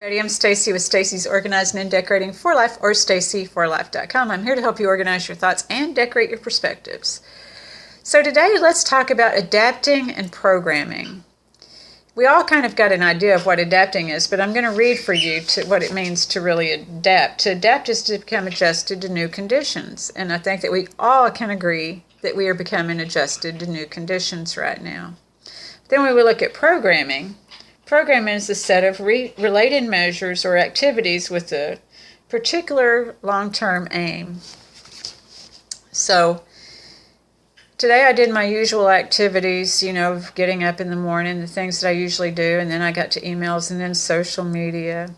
Ready? I'm Stacy with Stacy's Organizing and Decorating for Life, or stacyforlife.com. I'm here to help you organize your thoughts and decorate your perspectives. So today let's talk about adapting and programming. We all kind of got an idea of what adapting is, but I'm going to read for you what it means to really adapt. To adapt is to become adjusted to new conditions, and I think that we all can agree that we are becoming adjusted to new conditions right now. Then when we look at programming is a set of related measures or activities with a particular long-term aim. So today I did my usual activities, of getting up in the morning, the things that I usually do, and then I got to emails and then social media.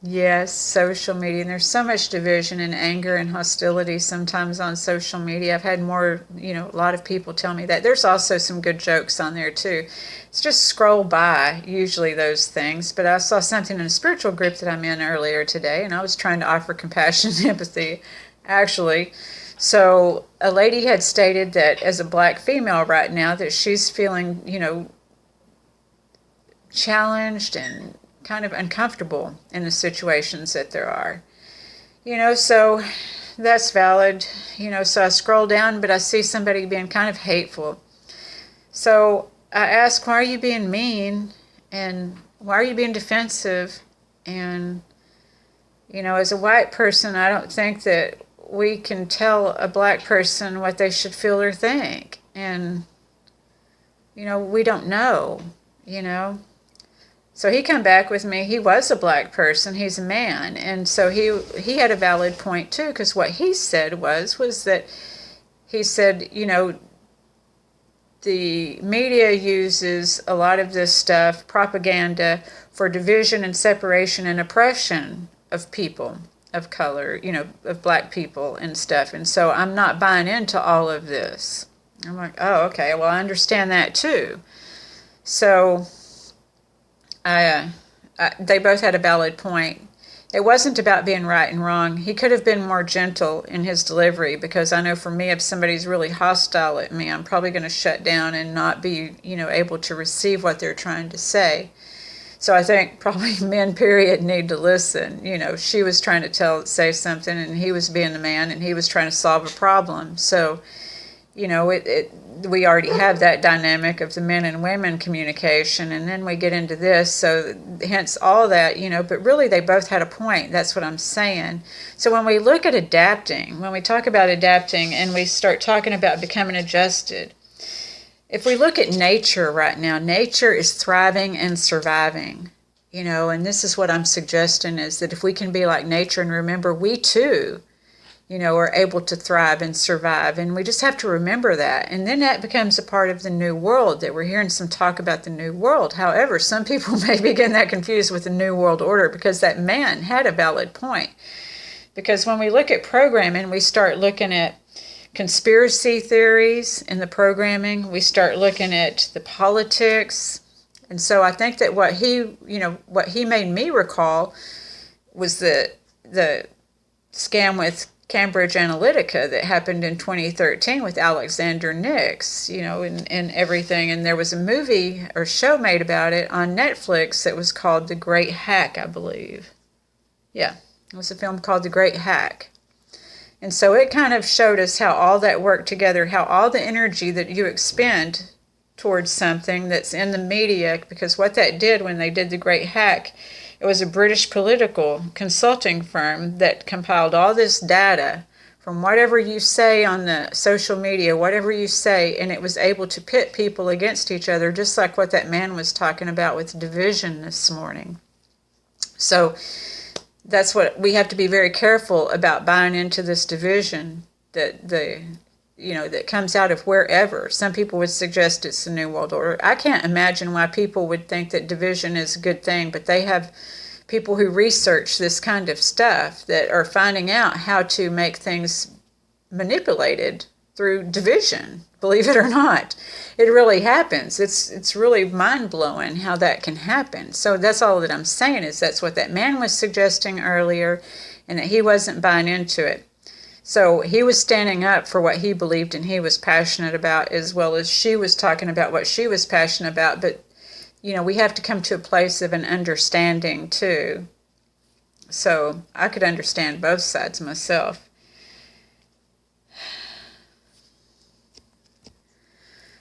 Yes, social media. And there's so much division and anger and hostility sometimes on social media. I've had a lot of people tell me that. There's also some good jokes on there too. It's just scroll by, usually those things. But I saw something in a spiritual group that I'm in earlier today, and I was trying to offer compassion and empathy, actually. So a lady had stated that as a black female right now that she's feeling, challenged and kind of uncomfortable in the situations that there are. So that's valid. So I scroll down, but I see somebody being kind of hateful. So I ask, why are you being mean? And why are you being defensive? And, as a white person, I don't think that we can tell a black person what they should feel or think. And, we don't know, So he come back with me. He was a black person. He's a man. And so he had a valid point, too, because what he said was that he said, the media uses a lot of this stuff, propaganda, for division and separation and oppression of people of color, of black people and stuff. And so I'm not buying into all of this. I'm like, oh, okay, well, I understand that, too. So they both had a valid point. It wasn't about being right and wrong. He could have been more gentle in his delivery, because I know for me, if somebody's really hostile at me, I'm probably going to shut down and not be, able to receive what they're trying to say. So I think probably men, period, need to listen. She was trying to say something, and he was being the man, and he was trying to solve a problem. So, we already have that dynamic of the men and women communication, and then we get into this, so hence all that, but really they both had a point. That's what I'm saying. So when we look at adapting, when we talk about adapting and we start talking about becoming adjusted, if we look at nature right now, nature is thriving and surviving, and this is what I'm suggesting, is that if we can be like nature and remember we too, are able to thrive and survive. And we just have to remember that. And then that becomes a part of the new world, that we're hearing some talk about the new world. However, some people may be getting that confused with the new world order, because that man had a valid point. Because when we look at programming, we start looking at conspiracy theories in the programming. We start looking at the politics. And so I think that what he made me recall was the scam with Cambridge Analytica that happened in 2013 with Alexander Nix, and everything. And there was a movie or show made about it on Netflix that was called The Great Hack, I believe. Yeah, it was a film called The Great Hack. And so it kind of showed us how all that worked together, how all the energy that you expend towards something that's in the media, because what that did when they did The Great Hack, it was a British political consulting firm that compiled all this data from whatever you say on the social media, whatever you say, and it was able to pit people against each other, just like what that man was talking about with division this morning. So that's what we have to be very careful about, buying into this division that comes out of wherever. Some people would suggest it's the New World Order. I can't imagine why people would think that division is a good thing, but they have people who research this kind of stuff that are finding out how to make things manipulated through division. Believe it or not, it really happens. It's really mind-blowing how that can happen. So that's all that I'm saying, is that's what that man was suggesting earlier, and that he wasn't buying into it. So he was standing up for what he believed and he was passionate about, as well as she was talking about what she was passionate about. But we have to come to a place of an understanding too. So I could understand both sides myself.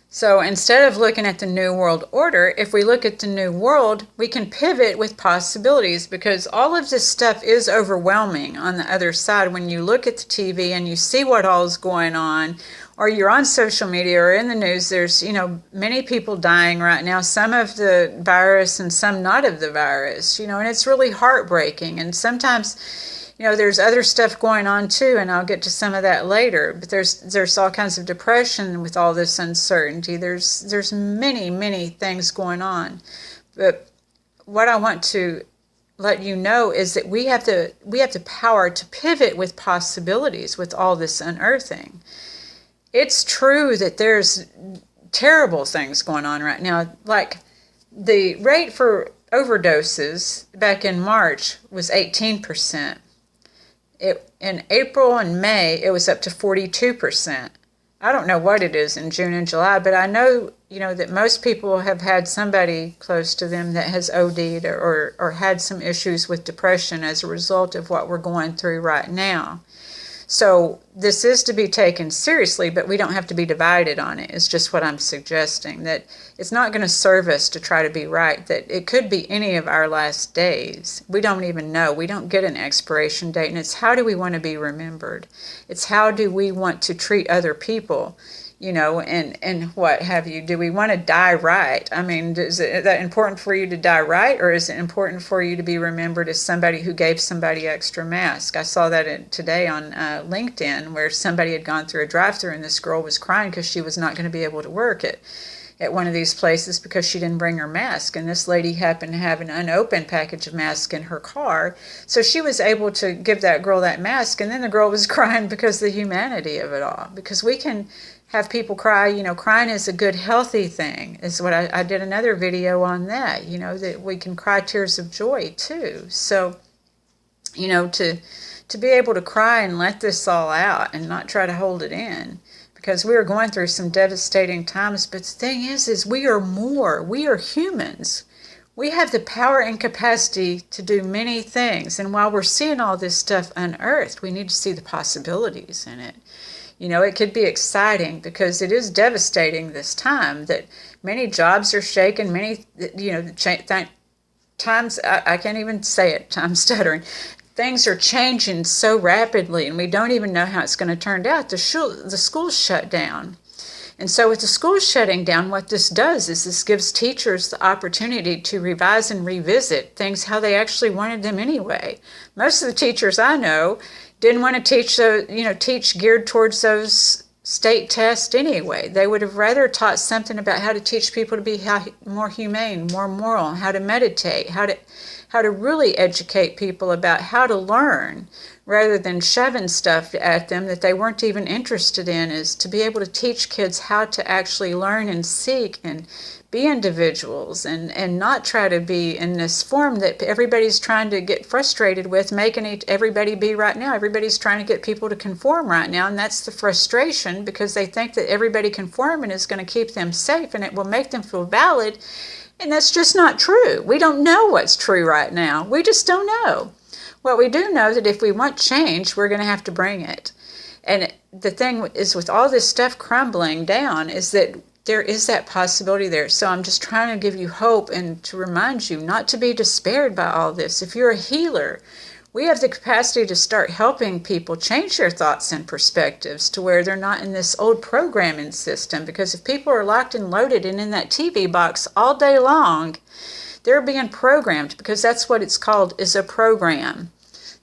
So instead of looking at the New World Order, if we look at the New World, we can pivot with possibilities, because all of this stuff is overwhelming on the other side. When you look at the TV and you see what all is going on, or you're on social media or in the news, there's, many people dying right now, some of the virus and some not of the virus, and it's really heartbreaking. And sometimes, there's other stuff going on too, and I'll get to some of that later. But there's all kinds of depression with all this uncertainty. There's many, many things going on. But what I want to let you know is that we have the power to pivot with possibilities with all this unearthing. It's true that there's terrible things going on right now. Like the rate for overdoses back in March was 18%. In April and May, it was up to 42%. I don't know what it is in June and July, but I know, that most people have had somebody close to them that has OD'd or had some issues with depression as a result of what we're going through right now. So this is to be taken seriously, but we don't have to be divided on it. It's just what I'm suggesting, that it's not going to serve us to try to be right, that it could be any of our last days. We don't even know. We don't get an expiration date, and it's how do we want to be remembered? It's how do we want to treat other people, and what have you. Do we want to die right? I mean, is it that important for you to die right, or is it important for you to be remembered as somebody who gave somebody extra mask? I saw that today on LinkedIn, where somebody had gone through a drive-thru and this girl was crying because she was not going to be able to work at one of these places because she didn't bring her mask. And this lady happened to have an unopened package of masks in her car. So she was able to give that girl that mask. And then the girl was crying because of the humanity of it all. Because we can have people cry, crying is a good, healthy thing, is what I did another video on that, that we can cry tears of joy too. So, to be able to cry and let this all out and not try to hold it in, because we are going through some devastating times. But the thing is we are more. We are humans. We have the power and capacity to do many things. And while we're seeing all this stuff unearthed, we need to see the possibilities in it. It could be exciting, because it is devastating this time that many jobs are shaken, many, times, I can't even say it, I'm stuttering. Things are changing so rapidly, and we don't even know how it's going to turn out. The schools shut down. And so with the schools shutting down, what this does is this gives teachers the opportunity to revise and revisit things how they actually wanted them anyway. Most of the teachers I know didn't want to teach geared towards those state tests anyway. They would have rather taught something about how to teach people to be more humane, more moral, how to meditate, how to really educate people about how to learn, rather than shoving stuff at them that they weren't even interested in, is to be able to teach kids how to actually learn and seek and be individuals, and not try to be in this form that everybody's trying to get frustrated with, making everybody be right now. Everybody's trying to get people to conform right now, and that's the frustration, because they think that everybody conforming is going to keep them safe and it will make them feel valid, and that's just not true. We don't know what's true right now. We just don't know. What we do know that if we want change, we're going to have to bring it. And the thing is, with all this stuff crumbling down, is that there is that possibility there. So I'm just trying to give you hope and to remind you not to be despaired by all this. If you're a healer, we have the capacity to start helping people change their thoughts and perspectives to where they're not in this old programming system. Because if people are locked and loaded and in that TV box all day long, they're being programmed, because that's what it's called, is a program.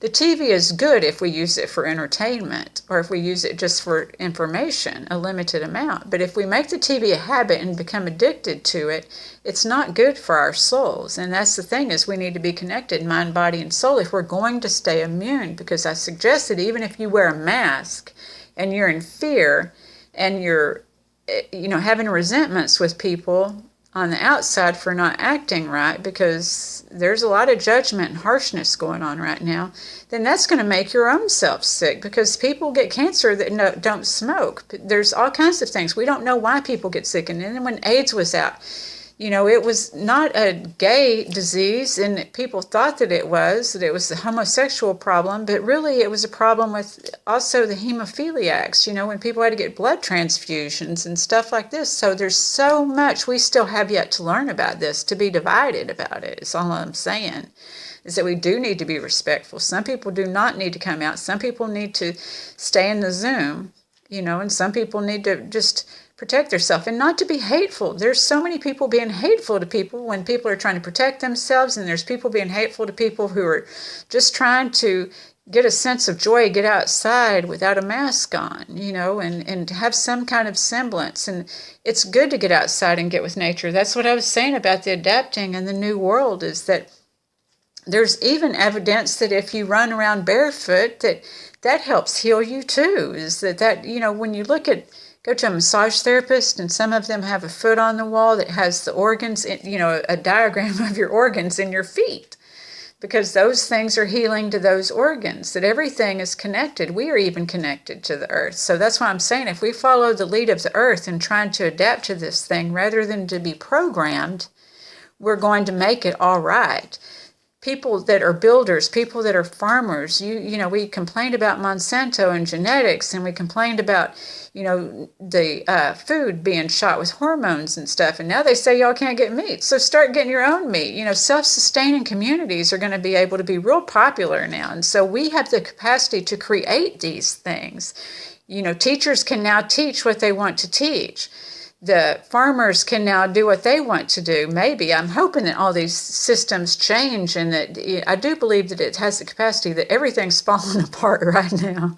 The TV is good if we use it for entertainment, or if we use it just for information, a limited amount. But if we make the TV a habit and become addicted to it, it's not good for our souls. And that's the thing, is we need to be connected, mind, body, and soul, if we're going to stay immune. Because I suggest that even if you wear a mask and you're in fear and you're, having resentments with people on the outside for not acting right, because there's a lot of judgment and harshness going on right now, then that's going to make your own self sick, because people get cancer that don't smoke. There's all kinds of things. We don't know why people get sick. And then when AIDS was out, It was not a gay disease, and people thought that it was a homosexual problem, but really it was a problem with also the hemophiliacs, when people had to get blood transfusions and stuff like this. So there's so much we still have yet to learn about this, to be divided about it. It's all I'm saying, is that we do need to be respectful. Some people do not need to come out. Some people need to stay in the Zoom, and some people need to just protect themselves and not to be hateful. There's so many people being hateful to people when people are trying to protect themselves, and there's people being hateful to people who are just trying to get a sense of joy, get outside without a mask on, and have some kind of semblance. And it's good to get outside and get with nature. That's what I was saying about the adapting and the new world, is that there's even evidence that if you run around barefoot, that helps heal you too. Is that when you go to a massage therapist, and some of them have a foot on the wall that has the organs, a diagram of your organs in your feet, because those things are healing to those organs, that everything is connected. We are even connected to the earth. So that's why I'm saying, if we follow the lead of the earth and trying to adapt to this thing rather than to be programmed, we're going to make it all right. People that are builders, people that are farmers, we complained about Monsanto and genetics, and we complained about, the food being shot with hormones and stuff. And now they say y'all can't get meat. So start getting your own meat. Self-sustaining communities are going to be able to be real popular now. And so we have the capacity to create these things. Teachers can now teach what they want to teach. The farmers can now do what they want to do. Maybe. I'm hoping that all these systems change, and that I do believe that it has the capacity, that everything's falling apart right now.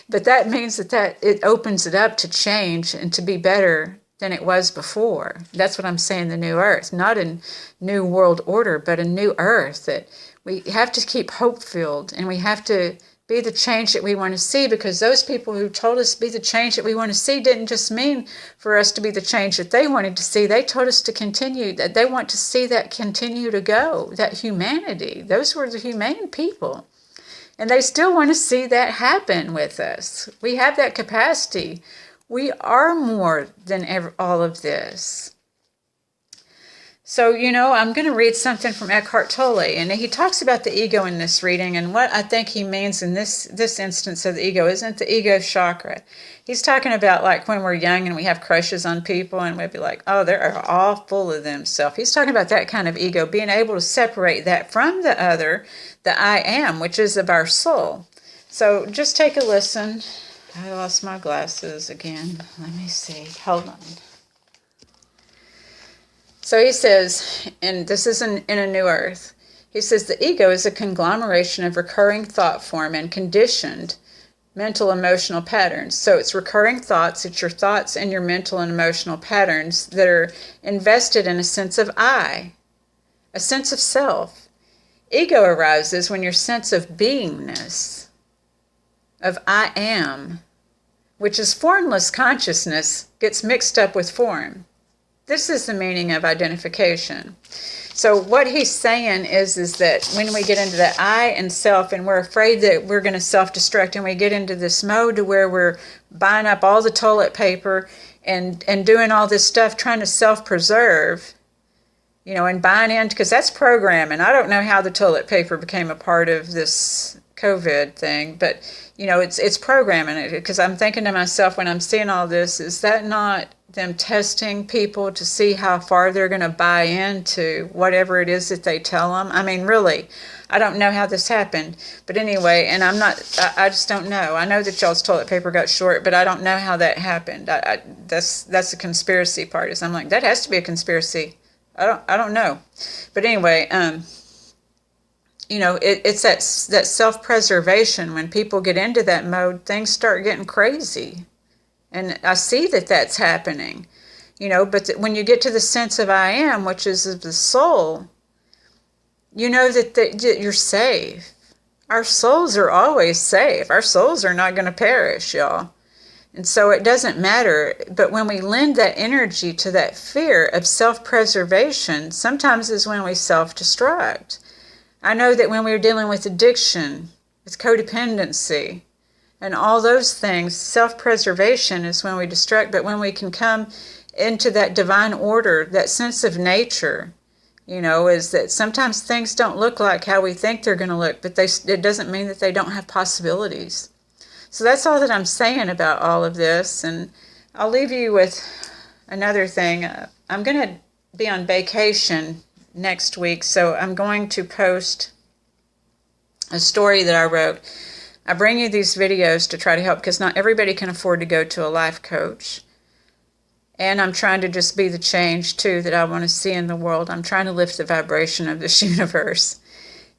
But that means that it opens it up to change and to be better than it was before. That's what I'm saying, the new earth. Not a new world order, but a new earth. That we have to keep hope-filled, and we have to be the change that we want to see, because those people who told us to be the change that we want to see didn't just mean for us to be the change that they wanted to see. They told us to continue, that they want to see that continue to go, that humanity. Those were the humane people. And they still want to see that happen with us. We have that capacity. We are more than all of this. So, I'm going to read something from Eckhart Tolle, and he talks about the ego in this reading, and what I think he means in this instance of the ego isn't the ego chakra. He's talking about like when we're young and we have crushes on people, and we'd be like, oh, they're all full of themselves. He's talking about that kind of ego, being able to separate that from the other, the I am, which is of our soul. So just take a listen. I lost my glasses again. Let me see. Hold on. So he says, and this is in A New Earth, he says the ego is a conglomeration of recurring thought form and conditioned mental emotional patterns. So it's recurring thoughts, it's your thoughts and your mental and emotional patterns that are invested in a sense of I, a sense of self. Ego arises when your sense of beingness, of I am, which is formless consciousness, gets mixed up with form. This is the meaning of identification. So what he's saying is that when we get into that I and self, and we're afraid that we're going to self-destruct, and we get into this mode to where we're buying up all the toilet paper and doing all this stuff, trying to self-preserve, and buying in, because that's programming. I don't know how the toilet paper became a part of this COVID thing, but it's programming it, because I'm thinking to myself when I'm seeing all this, is that not them testing people to see how far they're going to buy into whatever it is that they tell them? I mean, really, I don't know how this happened, but anyway, and I just don't know. I know that y'all's toilet paper got short, but I don't know how that happened. That's the conspiracy part, is I'm like, that has to be a conspiracy. I don't know, but anyway, it's that self-preservation. When people get into that mode, things start getting crazy. And I see that that's happening, but when you get to the sense of I am, which is of the soul, that you're safe. Our souls are always safe. Our souls are not going to perish, y'all. And so it doesn't matter. But when we lend that energy to that fear of self-preservation, sometimes is when we self-destruct. I know that when we're dealing with addiction, with codependency, and all those things, self-preservation is when we destruct. But when we can come into that divine order, that sense of nature, is that sometimes things don't look like how we think they're going to look, but it doesn't mean that they don't have possibilities. So that's all that I'm saying about all of this. And I'll leave you with another thing. I'm going to be on vacation next week, so I'm going to post a story that I wrote. I bring you these videos to try to help, because not everybody can afford to go to a life coach. And I'm trying to just be the change, too, that I want to see in the world. I'm trying to lift the vibration of this universe.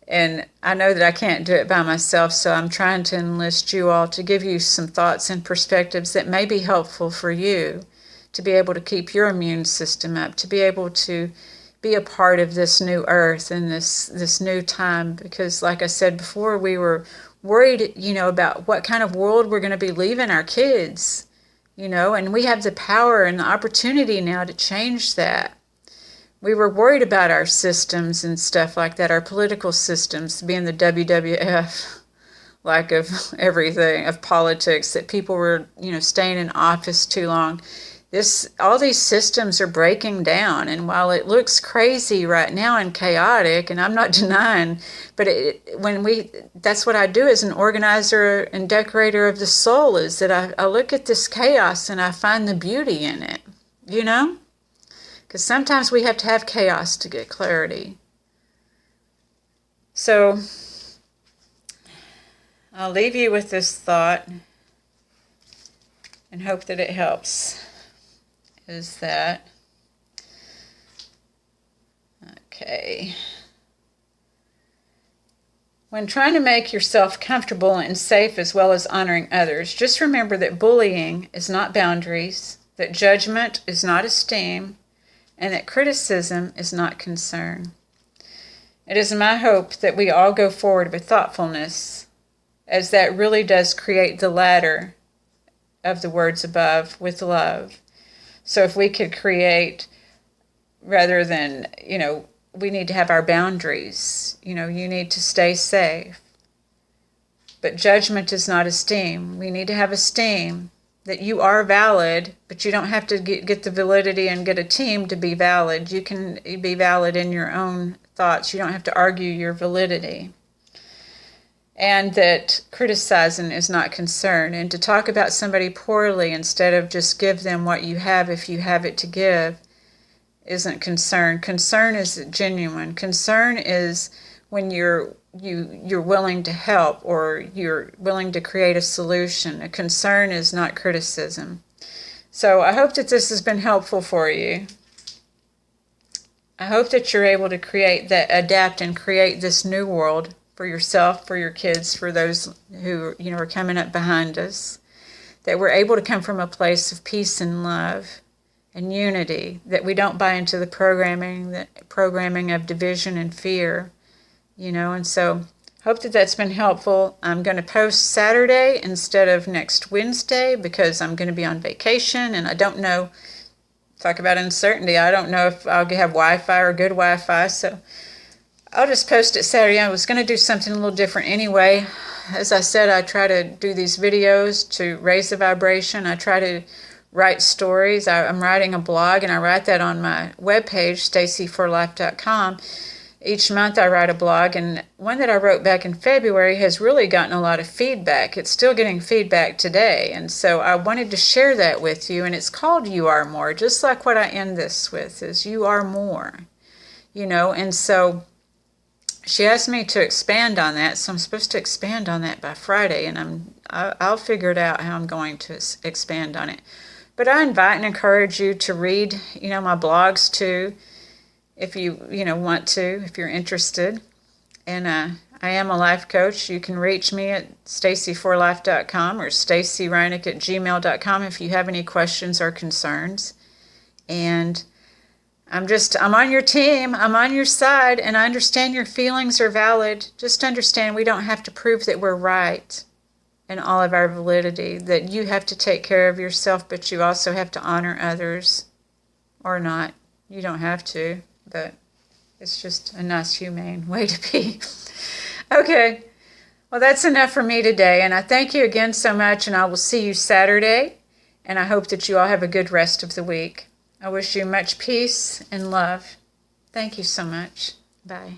And I know that I can't do it by myself, so I'm trying to enlist you all to give you some thoughts and perspectives that may be helpful for you to be able to keep your immune system up, to be able to be a part of this new earth and this new time. Because like I said before, we were worried, about what kind of world we're going to be leaving our kids. And we have the power and the opportunity now to change that. We were worried about our systems and stuff like that, our political systems, being the WWF, like of everything, of politics, that people were, staying in office too long. All these systems are breaking down, and while it looks crazy right now and chaotic, and I'm not denying, but that's what I do as an organizer and decorator of the soul, is that I look at this chaos and I find the beauty in it, because sometimes we have to have chaos to get clarity. So I'll leave you with this thought and hope that it helps. Is that okay? When trying to make yourself comfortable and safe as well as honoring others, just remember that bullying is not boundaries, that judgment is not esteem, and that criticism is not concern. It is my hope that we all go forward with thoughtfulness, as that really does create the ladder of the words above with love. So if we could create, rather than, we need to have our boundaries. You need to stay safe. But judgment is not esteem. We need to have esteem that you are valid, but you don't have to get the validity and get a team to be valid. You can be valid in your own thoughts. You don't have to argue your validity. And that criticizing is not concern. And to talk about somebody poorly instead of just give them what you have if you have it to give isn't concern. Concern is genuine. Concern is when you're willing to help, or you're willing to create a solution. A concern is not criticism. So I hope that this has been helpful for you. I hope that you're able to adapt and create this new world for yourself, for your kids, for those who are coming up behind us, that we're able to come from a place of peace and love and unity, that we don't buy into the programming of division and fear, and so hope that that's been helpful. I'm going to post Saturday instead of next Wednesday because I'm going to be on vacation, and I don't know, talk about uncertainty, I don't know if I'll have Wi-Fi or good Wi-Fi, so I'll just post it Saturday. I was going to do something a little different anyway. As I said, I try to do these videos to raise the vibration. I try to write stories. I'm writing a blog, and I write that on my webpage, stacyforlife.com. Each month I write a blog, and one that I wrote back in February has really gotten a lot of feedback. It's still getting feedback today, and so I wanted to share that with you, and it's called You Are More, just like what I end this with, is You Are More, and so she asked me to expand on that, so I'm supposed to expand on that by Friday, and I'll figure it out how I'm going to expand on it. But I invite and encourage you to read, my blogs too, if you want to, if you're interested. And I am a life coach. You can reach me at stacyforlife.com or stacyreinick@gmail.com if you have any questions or concerns. And I'm on your team, I'm on your side, and I understand your feelings are valid. Just understand we don't have to prove that we're right in all of our validity, that you have to take care of yourself, but you also have to honor others, or not. You don't have to, but it's just a nice, humane way to be. Okay, well, that's enough for me today, and I thank you again so much, and I will see you Saturday, and I hope that you all have a good rest of the week. I wish you much peace and love. Thank you so much. Bye.